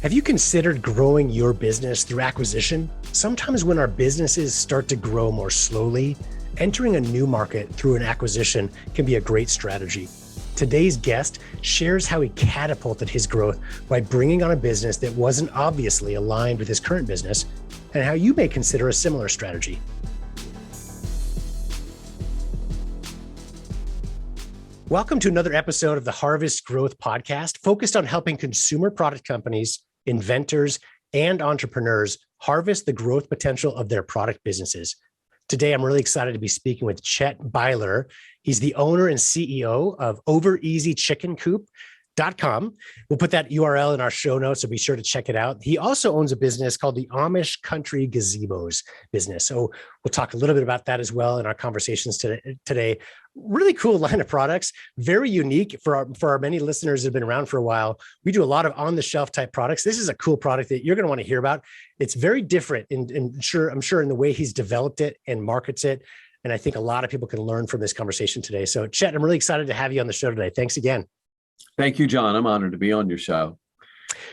Have you considered growing your business through acquisition? Sometimes when our businesses start to grow more slowly, entering a new market through an acquisition can be a great strategy. Today's guest shares how he catapulted his growth by bringing on a business that wasn't obviously aligned with his current business, and how you may consider a similar strategy. Welcome to another episode of the Harvest Growth Podcast, focused on helping consumer product companies, inventors, and entrepreneurs harvest the growth potential of their product businesses. Today, I'm really excited to be speaking with Chet Beiler. He's the owner and CEO of OverEZ Chicken Coop.com. We'll put that URL in our show notes, so be sure to check it out. He also owns a business called the Amish Country Gazebos business. So we'll talk a little bit about that as well in our conversations today. Really cool line of products, very unique for our many listeners that have been around for a while. We do a lot of on-the-shelf type products. This is a cool product that you're going to want to hear about. It's very different, and I'm sure in the way he's developed it and markets it. And I think a lot of people can learn from this conversation today. So Chet, I'm really excited to have you on the show today. Thanks again. Thank you, John. I'm honored to be on your show.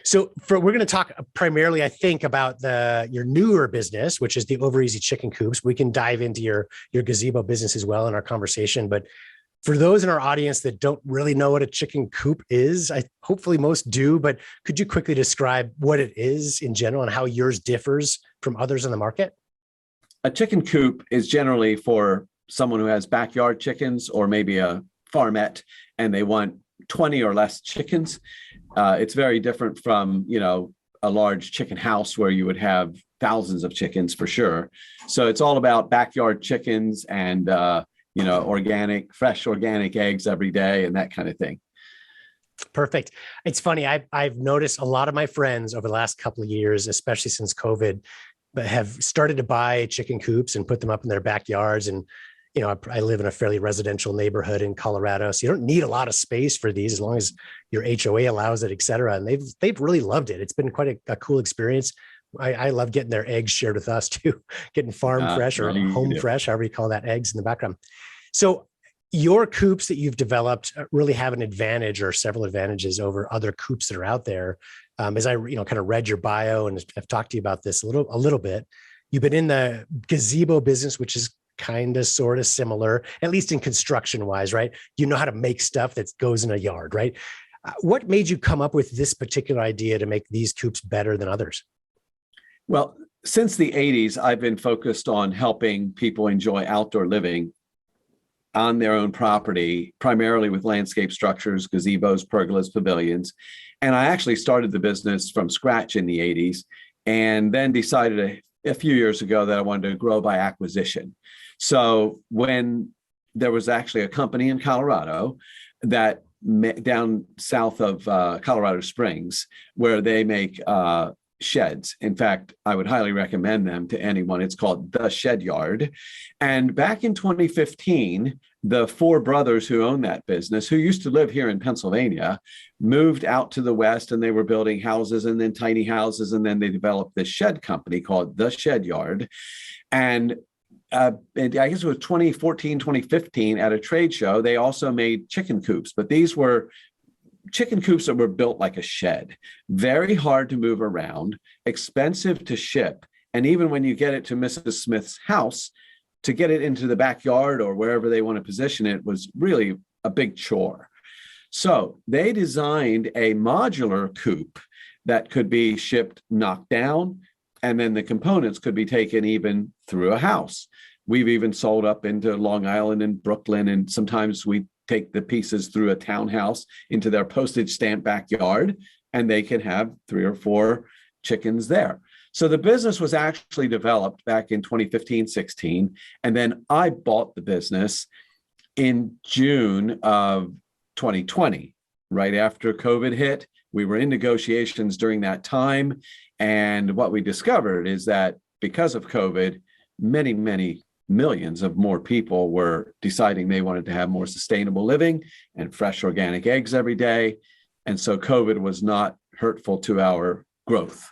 So we're going to talk primarily, I think, about your newer business, which is the OverEZ Chicken Coops. We can dive into your gazebo business as well in our conversation. But for those in our audience that don't really know what a chicken coop is, hopefully most do, but could you quickly describe what it is in general and how yours differs from others in the market? A chicken coop is generally for someone who has backyard chickens or maybe a farmette and they want 20 or less chickens. It's very different from, a large chicken house where you would have thousands of chickens for sure. So it's all about backyard chickens and, fresh organic eggs every day and that kind of thing. Perfect. It's funny. I've noticed a lot of my friends over the last couple of years, especially since COVID, but have started to buy chicken coops and put them up in their backyards. And I live in a fairly residential neighborhood in Colorado, so you don't need a lot of space for these as long as your HOA allows it, et cetera. And they've really loved it. It's been quite a cool experience. I love getting their eggs shared with us too, getting farm fresh or home fresh, however you call that, eggs in the background. So your coops that you've developed really have an advantage or several advantages over other coops that are out there. As I kind of read your bio and I've talked to you about this a little bit, you've been in the gazebo business, which is kind of sort of similar, at least in construction wise, right? You know how to make stuff that goes in a yard, right? What made you come up with this particular idea to make these coops better than others? Well, since the 80s, I've been focused on helping people enjoy outdoor living on their own property, primarily with landscape structures, gazebos, pergolas, pavilions. And I actually started the business from scratch in the 80s and then decided a few years ago that I wanted to grow by acquisition. So when there was actually a company in Colorado that down south of Colorado Springs, where they make sheds. In fact, I would highly recommend them to anyone. It's called The Shed Yard. And back in 2015, the four brothers who own that business, who used to live here in Pennsylvania, moved out to the West, and they were building houses and then tiny houses. And then they developed this shed company called The Shed Yard. And I guess it was 2014, 2015 at a trade show, they also made chicken coops, but these were chicken coops that were built like a shed, very hard to move around, expensive to ship. And even when you get it to Mrs. Smith's house, to get it into the backyard or wherever they want to position it was really a big chore. So they designed a modular coop that could be shipped knocked down, and then the components could be taken even through a house. We've even sold up into Long Island and Brooklyn, and sometimes we take the pieces through a townhouse into their postage stamp backyard, and they can have 3 or 4 chickens there. So the business was actually developed back in 2015, 16, and then I bought the business in June of 2020, right after COVID hit. We were in negotiations during that time. And what we discovered is that because of COVID, many, many millions of more people were deciding they wanted to have more sustainable living and fresh organic eggs every day. And so COVID was not hurtful to our growth.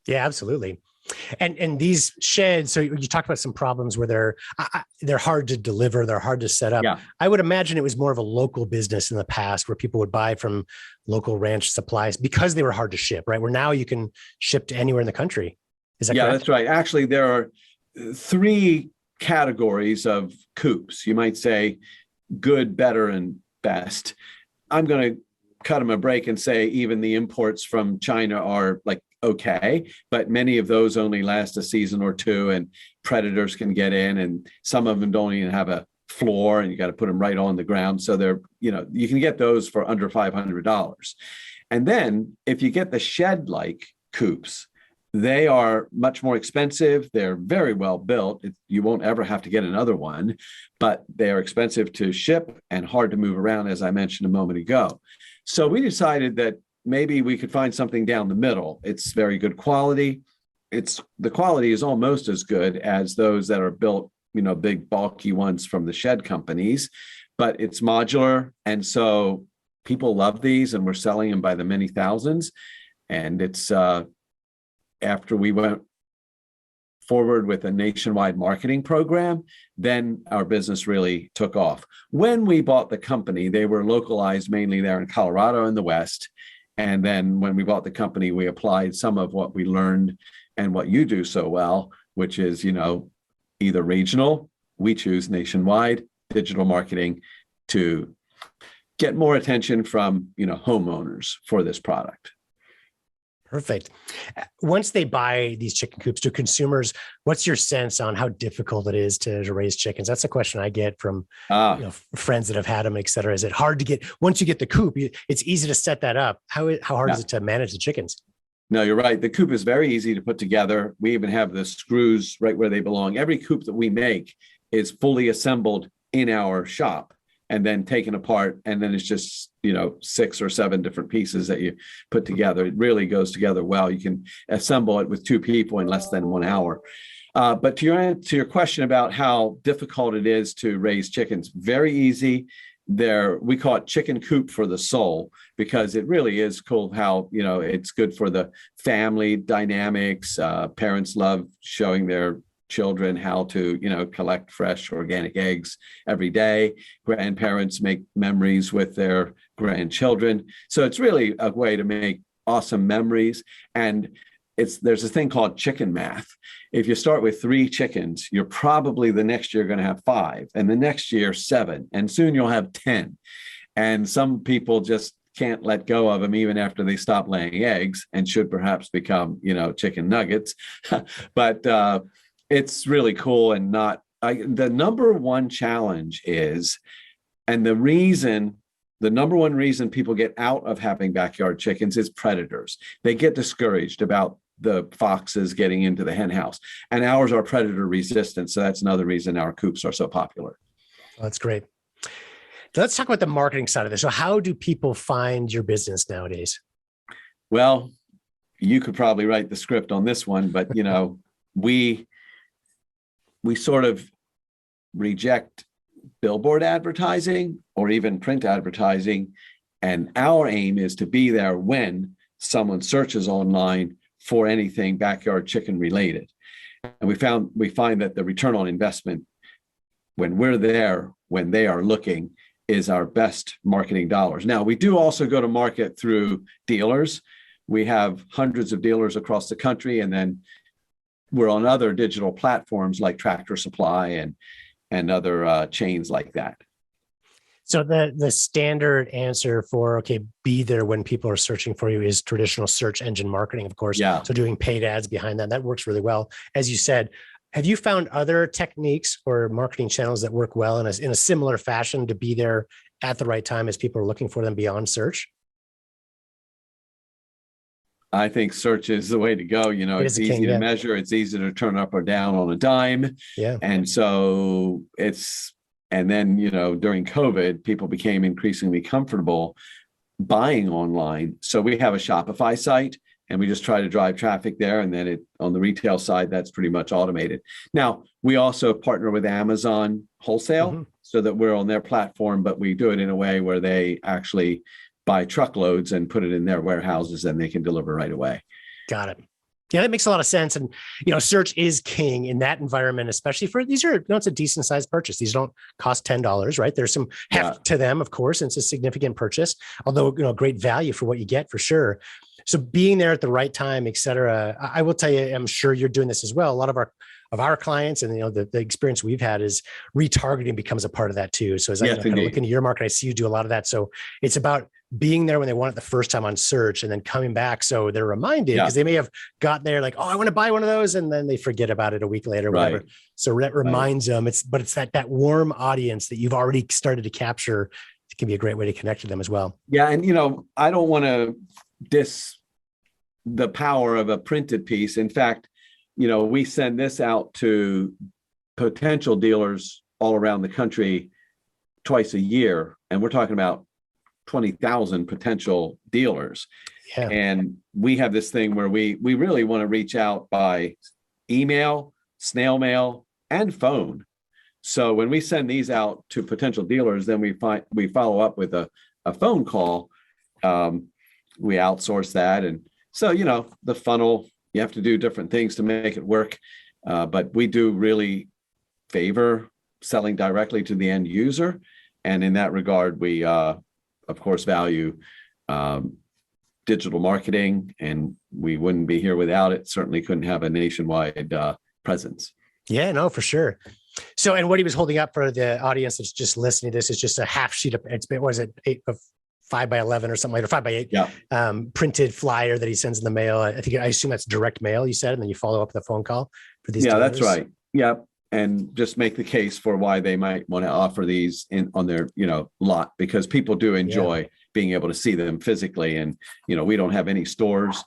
Yeah, absolutely. And these sheds, so you talked about some problems where they're hard to deliver, they're hard to set up. Yeah. I would imagine it was more of a local business in the past where people would buy from local ranch supplies because they were hard to ship, right? Where now you can ship to anywhere in the country. Is that correct? That's right. Actually, there are three categories of coops. You might say good, better, and best. I'm going to cut them a break and say even the imports from China are like okay, but many of those only last a season or two, and predators can get in, and some of them don't even have a floor, and you got to put them right on the ground. So they're, you can get those for under $500. And then if you get the shed-like coops, they are much more expensive. They're very well built. You won't ever have to get another one, but they are expensive to ship and hard to move around, as I mentioned a moment ago. So we decided that maybe we could find something down the middle. It's very good quality. The quality is almost as good as those that are built, big bulky ones from the shed companies, but it's modular. And so people love these, and we're selling them by the many thousands. And it's after we went forward with a nationwide marketing program, then our business really took off. When we bought the company, they were localized mainly there in Colorado in the West. And then when we bought the company, we applied some of what we learned and what you do so well, which is, either regional, we choose nationwide, digital marketing to get more attention from, homeowners for this product. Perfect. Once they buy these chicken coops, to consumers, what's your sense on how difficult it is to raise chickens? That's a question I get from friends that have had them, et cetera. Is it hard to get, once you get the coop, it's easy to set that up. How hard is it to manage the chickens? No, you're right. The coop is very easy to put together. We even have the screws right where they belong. Every coop that we make is fully assembled in our shop and then taken apart. And then it's just, 6 or 7 different pieces that you put together. It really goes together well. You can assemble it with 2 people in less than 1 hour. But to your question about how difficult it is to raise chickens, very easy. We call it chicken coop for the soul, because it really is cool how, it's good for the family dynamics. Parents love showing their children how to, collect fresh organic eggs every day. Grandparents make memories with their grandchildren. So it's really a way to make awesome memories. And there's a thing called chicken math. If you start with 3 chickens, you're probably the next year going to have 5, and the next year 7, and soon you'll have 10. And some people just can't let go of them even after they stop laying eggs, and should perhaps become, chicken nuggets. But it's really cool. And the number one challenge is, and the number one reason people get out of having backyard chickens is predators. They get discouraged about the foxes getting into the hen house, and ours are predator resistant. So that's another reason our coops are so popular. Oh, that's great. So let's talk about the marketing side of this. So how do people find your business nowadays? Well, you could probably write the script on this one, but we sort of reject billboard advertising or even print advertising. And our aim is to be there when someone searches online for anything backyard chicken related. And we find that the return on investment when we're there, when they are looking, is our best marketing dollars. Now, we do also go to market through dealers. We have hundreds of dealers across the country, and then we're on other digital platforms like Tractor Supply and other chains like that. So the standard answer for, be there when people are searching for you is traditional search engine marketing, of course. Yeah. So doing paid ads behind that works really well. As you said, have you found other techniques or marketing channels that work well in a similar fashion to be there at the right time as people are looking for them beyond search? I think search is the way to go. It's easy to measure. It's easy to turn up or down on a dime. Yeah. And so then, during COVID, people became increasingly comfortable buying online. So we have a Shopify site, and we just try to drive traffic there. And then on the retail side, that's pretty much automated. Now, we also partner with Amazon wholesale so that we're on their platform, but we do it in a way where they actually buy truckloads and put it in their warehouses, and they can deliver right away. Got it. Yeah, that makes a lot of sense. And, search is king in that environment, especially for these are, it's a decent sized purchase. These don't cost $10, right? There's some heft to them, of course, and it's a significant purchase, although, great value for what you get for sure. So being there at the right time, et cetera, I will tell you, I'm sure you're doing this as well. A lot of our clients and, the experience we've had is retargeting becomes a part of that too. So as I kind of look into your market, I see you do a lot of that. So it's about being there when they want it the first time on search and then coming back. So they're reminded because they may have got there like, oh, I want to buy one of those. And then they forget about it a week later, whatever. So that reminds them but it's that warm audience that you've already started to capture. It can be a great way to connect to them as well. Yeah. And, I don't want to diss the power of a printed piece. In fact, we send this out to potential dealers all around the country twice a year. And we're talking about 20,000 potential dealers. Yeah. And we have this thing where we really want to reach out by email, snail mail, and phone. So when we send these out to potential dealers, then we follow up with a phone call. We outsource that. And so, the funnel, you have to do different things to make it work. But we do really favor selling directly to the end user. And in that regard, we, of course, value digital marketing, and we wouldn't be here without it. Certainly couldn't have a nationwide presence. Yeah, no, for sure. So, and what he was holding up for the audience that's just listening to this is just a half sheet of, what is it, 5x11 or something like, or 5x8 printed flyer that he sends in the mail. I assume that's direct mail, you said, and then you follow up with a phone call for these. Yeah, dealers. That's right. Yeah. And just make the case for why they might want to offer these on their, lot, because people do enjoy being able to see them physically. And, we don't have any stores.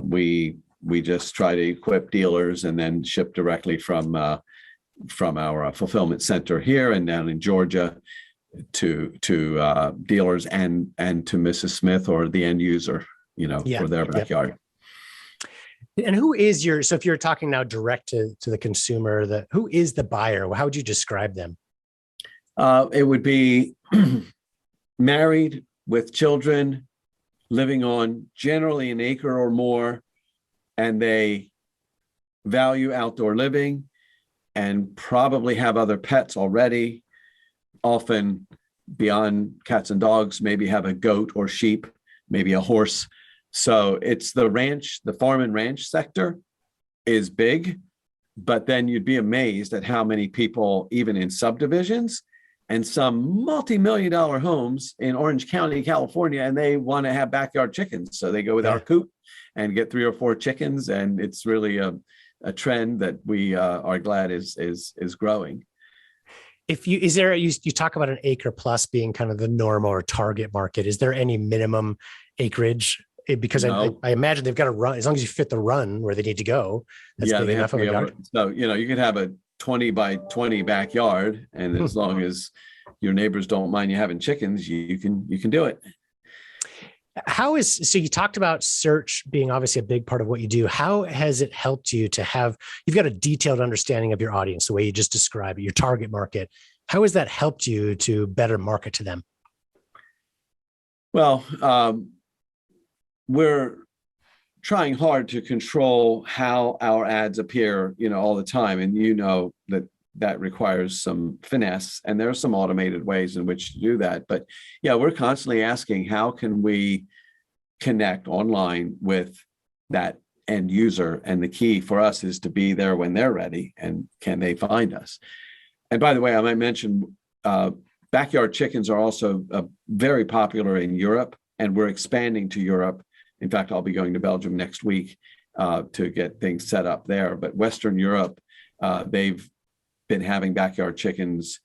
We just try to equip dealers and then ship directly from our fulfillment center here and down in Georgia to dealers and to Mrs. Smith or the end user, for their backyard. And who is so if you're talking now direct to the consumer, who is the buyer? How would you describe them? It would be married with children, living on generally an acre or more, and they value outdoor living and probably have other pets already. Often beyond cats and dogs, maybe have a goat or sheep, maybe a horse. So it's the farm and ranch sector is big, but then you'd be amazed at how many people, even in subdivisions and some multi-million-dollar homes in Orange County, California, and they want to have backyard chickens. So they go with our Coop and get 3 or 4 chickens. And it's really a trend that we are glad is growing. You talk about an acre plus being kind of the normal or target market. Is there any minimum acreage? Because no. I imagine they've got to run, as long as you fit the run where they need to go. That's big enough of a yard. So, you could have a 20 by 20 backyard, and as long as your neighbors don't mind you having chickens, you can do it. So you talked about search being obviously a big part of what you do. How has it helped you you've got a detailed understanding of your audience, the way you just described it, your target market. How has that helped you to better market to them? Well, we're trying hard to control how our ads appear, all the time. And that requires some finesse, and there are some automated ways in which to do that. But yeah, we're constantly asking, how can we connect online with that end user? And the key for us is to be there when they're ready, and can they find us? And by the way, I might mention backyard chickens are also very popular in Europe, and we're expanding to Europe. In fact, I'll be going to Belgium next week to get things set up there. But Western Europe, they've been having backyard chickens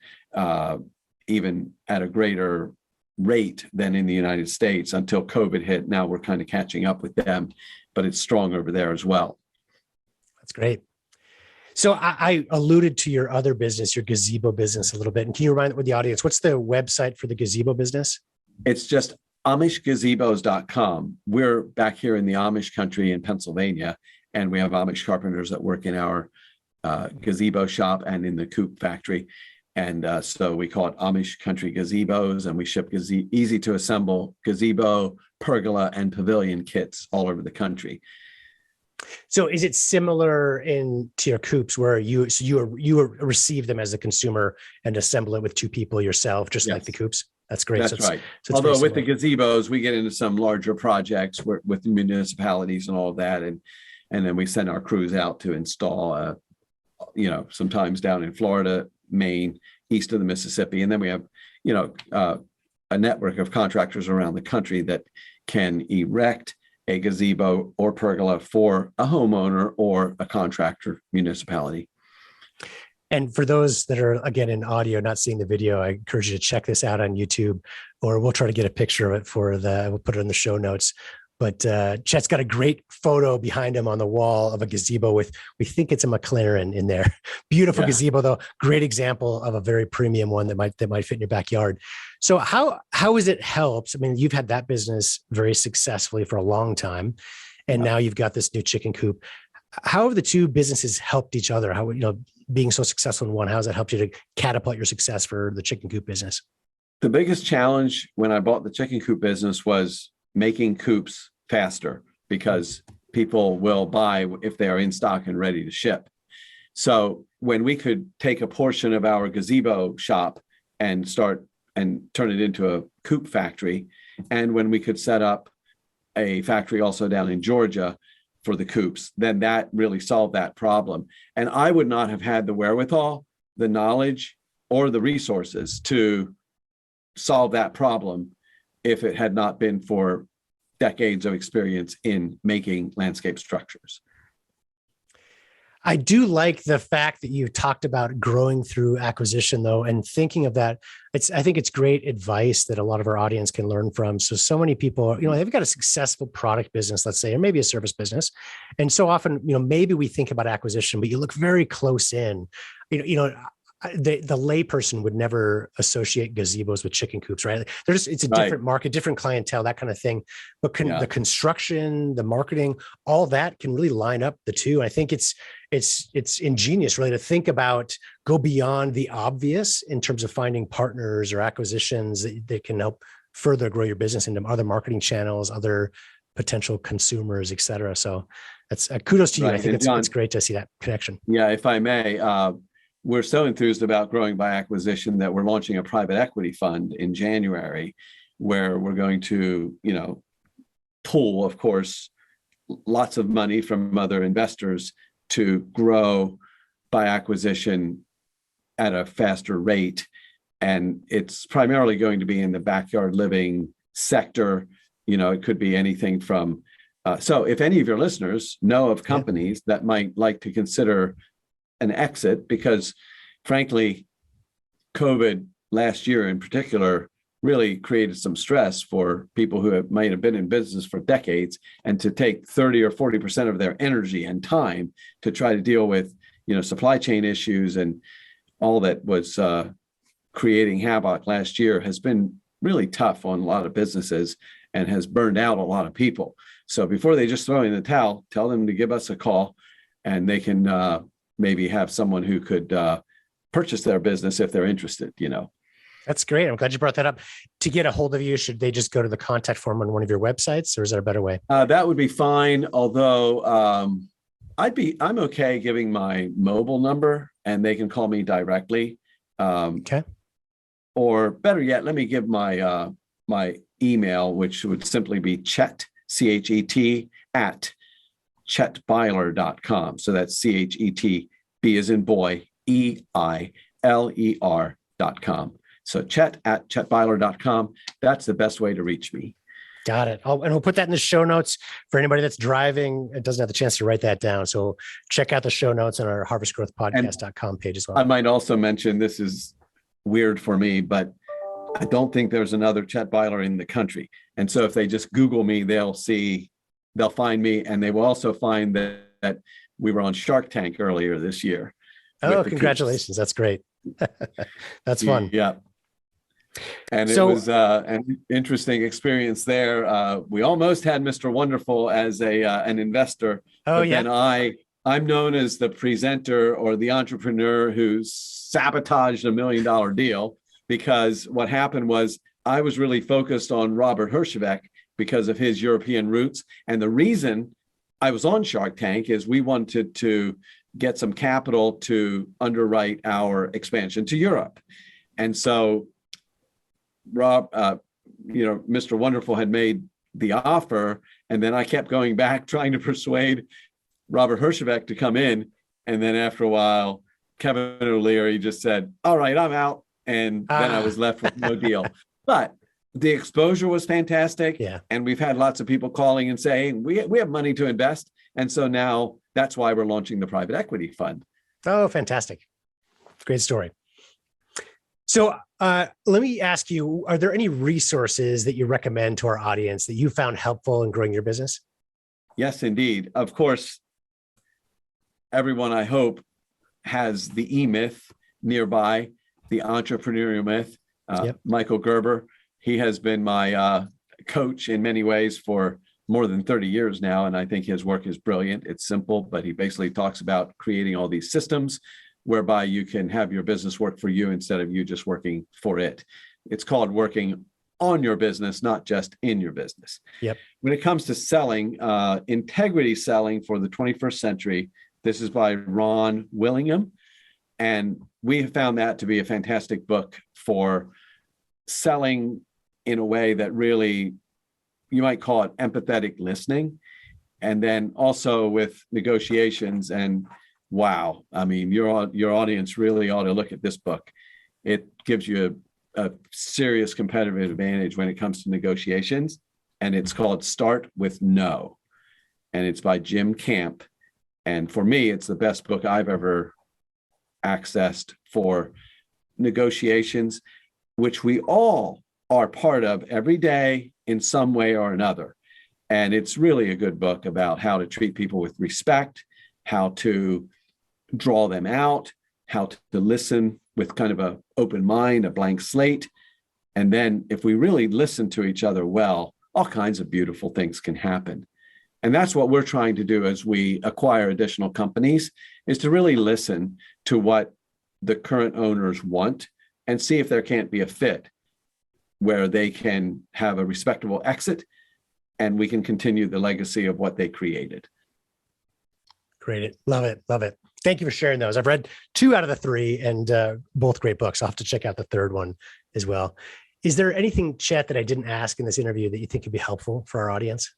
even at a greater rate than in the United States until COVID hit. Now we're kind of catching up with them, but it's strong over there as well. That's great. So I alluded to your other business, your gazebo business, a little bit. And can you remind the audience, what's the website for the gazebo business? It's just AmishGazebos.com. We're back here in the Amish country in Pennsylvania, and we have Amish carpenters that work in our gazebo shop and in the Coop factory. And so we call it Amish Country Gazebos, and we ship easy to assemble gazebo, pergola, and pavilion kits all over the country. So is it similar in to your coops where you receive them as a consumer and assemble it with two people yourself, just like the Yes, coops? That's great. that's right. So it's very Although with the similar. gazebos, we get into some larger projects with municipalities and all of that, and then we send our crews out to install, sometimes down in Florida, Maine, east of the Mississippi, and then we have, a network of contractors around the country that can erect a gazebo or pergola for a homeowner or a contractor municipality. And for those that are, again, in audio, not seeing the video, I encourage you to check this out on YouTube, or we'll try to get a picture of it we'll put it in the show notes. But Chet's got a great photo behind him on the wall of a gazebo with, we think it's a McLaren in there. Beautiful gazebo, though. Great example of a very premium one that might fit in your backyard. So how has it helped? I mean, you've had that business very successfully for a long time, and now you've got this new chicken coop. How have the two businesses helped each other? How, being so successful in one, how has that helped you to catapult your success for the chicken coop business? The biggest challenge when I bought the chicken coop business was making coops faster, because people will buy if they are in stock and ready to ship. So when we could take a portion of our gazebo shop and start and turn it into a coop factory, and when we could set up a factory also down in Georgia for the coops, then that really solved that problem. And I would not have had the wherewithal, the knowledge, or the resources to solve that problem if it had not been for decades of experience in making landscape structures. I do like the fact that you talked about growing through acquisition, though, and thinking of that. I think it's great advice that a lot of our audience can learn from. So many people, they've got a successful product business, let's say, or maybe a service business. And so often, maybe we think about acquisition, but you look very close in, the layperson would never associate gazebos with chicken coops, right? It's a different market, different clientele, that kind of thing. But the construction, the marketing, all that can really line up the two. I think it's ingenious, really, to think about, go beyond the obvious in terms of finding partners or acquisitions that can help further grow your business into other marketing channels, other potential consumers, et cetera. So that's kudos to you. I think it's great to see that connection. Yeah, if I may, we're so enthused about growing by acquisition that we're launching a private equity fund in January, where we're going to, pool, of course, lots of money from other investors to grow by acquisition at a faster rate. And it's primarily going to be in the backyard living sector. It could be anything from, so if any of your listeners know of companies that might like to consider an exit, because frankly, COVID last year in particular really created some stress for people who might have been in business for decades, and to take 30 or 40% of their energy and time to try to deal with, supply chain issues and all that was creating havoc last year has been really tough on a lot of businesses and has burned out a lot of people. So before they just throw in the towel, tell them to give us a call, and they can maybe have someone who could purchase their business if they're interested, That's great. I'm glad you brought that up. To get a hold of you, should they just go to the contact form on one of your websites, or is there a better way? That would be fine. Although I'm okay giving my mobile number and they can call me directly. Okay. Or better yet, let me give my my email, which would simply be Chet, CHET, at chetbeiler.com. So that's CHET, B as in boy, EILER.com. So Chet at chetbeiler.com. That's the best way to reach me. Got it. And we'll put that in the show notes for anybody that's driving. It doesn't have the chance to write that down. So check out the show notes on our harvestgrowthpodcast.com page as well. I might also mention, this is weird for me, but I don't think there's another Chet Beiler in the country. And so if they just Google me, they'll find me, and they will also find that we were on Shark Tank earlier this year. Oh, congratulations. That's great. That's fun. Yeah. And it was an interesting experience there. We almost had Mr. Wonderful as an investor. Oh, yeah. And I'm known as the presenter or the entrepreneur who sabotaged $1 million deal, because what happened was I was really focused on Robert Herjavec because of his European roots. And the reason I was on Shark Tank is we wanted to get some capital to underwrite our expansion to Europe. And so Rob, Mr. Wonderful had made the offer, and then I kept going back trying to persuade Robert Herjavec to come in. And then after a while, Kevin O'Leary just said, all right, I'm out. And then I was left with no deal. But the exposure was fantastic. Yeah. And we've had lots of people calling and saying, we have money to invest. And so now that's why we're launching the private equity fund. Oh, fantastic. Great story. So let me ask you, are there any resources that you recommend to our audience that you found helpful in growing your business? Yes, indeed. Of course, everyone, I hope, has the E-Myth nearby, the entrepreneurial myth. Yep. Michael Gerber, he has been my coach in many ways for more than 30 years now, and I think his work is brilliant. It's simple, but he basically talks about creating all these systems whereby you can have your business work for you instead of you just working for it. It's called working on your business, not just in your business. Yep. When it comes to selling, integrity selling for the 21st century, this is by Ron Willingham. And we have found that to be a fantastic book for selling in a way that really, you might call it empathetic listening. And then also with negotiations. And wow, I mean, your audience really ought to look at this book. It gives you a serious competitive advantage when it comes to negotiations. And it's called Start with No. And it's by Jim Camp. And for me, it's the best book I've ever accessed for negotiations, which we all are part of every day in some way or another. And it's really a good book about how to treat people with respect, how to draw them out, how to listen with kind of an open mind, a blank slate. And then if we really listen to each other well, all kinds of beautiful things can happen. And that's what we're trying to do as we acquire additional companies, is to really listen to what the current owners want and see if there can't be a fit where they can have a respectable exit and we can continue the legacy of what they created. Great. Love it. Love it. Thank you for sharing those. I've read 2 out of the 3 and both great books. I'll have to check out the third one as well. Is there anything, Chet, that I didn't ask in this interview that you think could be helpful for our audience?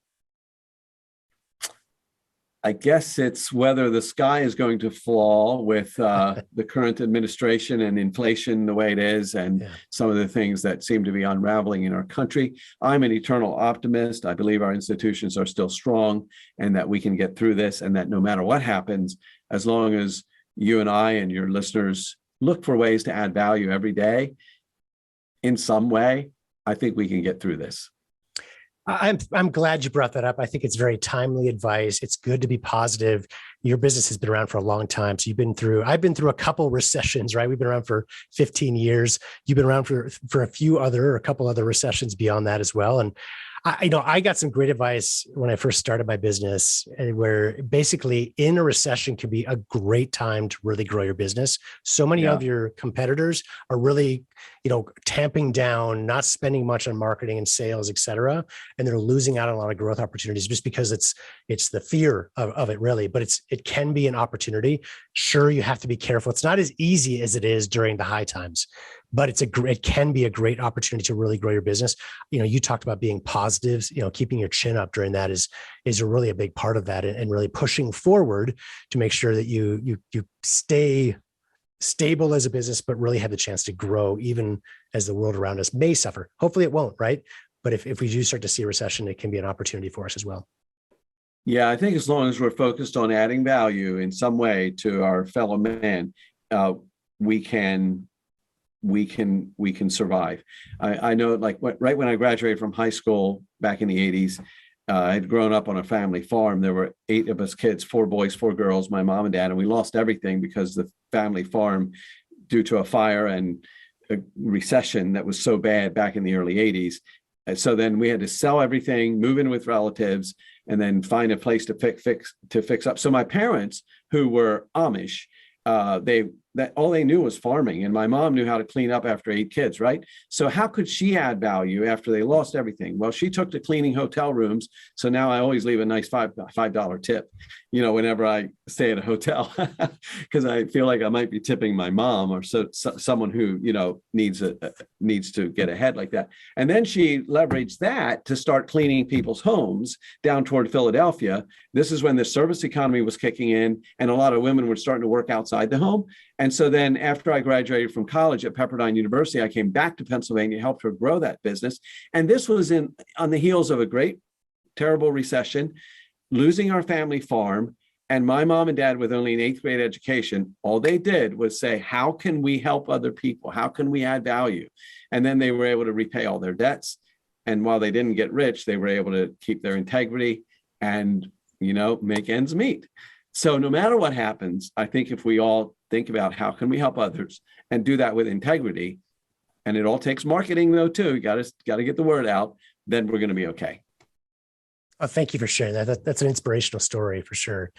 I guess it's whether the sky is going to fall with the current administration and inflation the way it is, and some of the things that seem to be unraveling in our country. I'm an eternal optimist. I believe our institutions are still strong and that we can get through this, and that no matter what happens, as long as you and I and your listeners look for ways to add value every day in some way, I think we can get through this. I'm glad you brought that up. I think it's very timely advice. It's good to be positive. Your business has been around for a long time. So I've been through a couple recessions, right? We've been around for 15 years. You've been around for a couple other recessions beyond that as well. And I got some great advice when I first started my business, where basically in a recession can be a great time to really grow your business. So many of your competitors are really, tamping down, not spending much on marketing and sales, et cetera. And they're losing out on a lot of growth opportunities just because it's the fear of it really, but it can be an opportunity. Sure, you have to be careful. It's not as easy as it is during the high times, but it can be a great opportunity to really grow your business. You talked about being positive, keeping your chin up during that is really a big part of that, and really pushing forward to make sure that you stay stable as a business, but really have the chance to grow even as the world around us may suffer. Hopefully it won't, right? But if we do start to see a recession, it can be an opportunity for us as well. Yeah, I think as long as we're focused on adding value in some way to our fellow man, we can survive. I know, like right when I graduated from high school back in the 80s, I had grown up on a family farm. There were 8 of us kids, 4 boys, 4 girls, my mom and dad, and we lost everything because the family farm, due to a fire and a recession that was so bad back in the early 80s. And so then we had to sell everything, move in with relatives, and then find a place to fix up. So my parents, who were Amish, they that all they knew was farming, and my mom knew how to clean up after 8 kids, right? So how could she add value after they lost everything? Well, she took to cleaning hotel rooms. So now I always leave a nice $5 tip, whenever I stay at a hotel, because I feel like I might be tipping my mom or someone who, needs to get ahead like that. And then she leveraged that to start cleaning people's homes down toward Philadelphia. This is when the service economy was kicking in, and a lot of women were starting to work outside the home. And so then after I graduated from college at Pepperdine University, I came back to Pennsylvania, helped her grow that business. And this was on the heels of a great, terrible recession, losing our family farm. And my mom and dad, with only an 8th grade education, all they did was say, how can we help other people? How can we add value? And then they were able to repay all their debts. And while they didn't get rich, they were able to keep their integrity and, make ends meet. So no matter what happens, I think if we all think about how can we help others and do that with integrity, and it all takes marketing though too, you got to get the word out, then we're going to be okay. Oh, thank you for sharing that. That's an inspirational story for sure.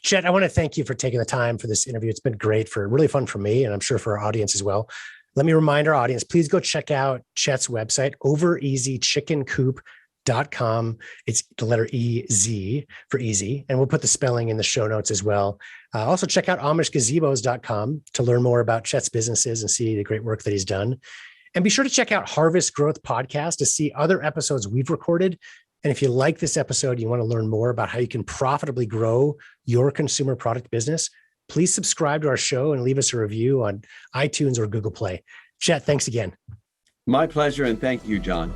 Chet, I want to thank you for taking the time for this interview. It's been really fun for me, and I'm sure for our audience as well. Let me remind our audience, please go check out Chet's website, OverEZChickenCoop.com. It's the letter EZ for easy. And we'll put the spelling in the show notes as well. Also check out AmishGazebos.com to learn more about Chet's businesses and see the great work that he's done. And be sure to check out Harvest Growth Podcast to see other episodes we've recorded. And if you like this episode, you want to learn more about how you can profitably grow your consumer product business, please subscribe to our show and leave us a review on iTunes or Google Play. Chet, thanks again. My pleasure. And thank you, John.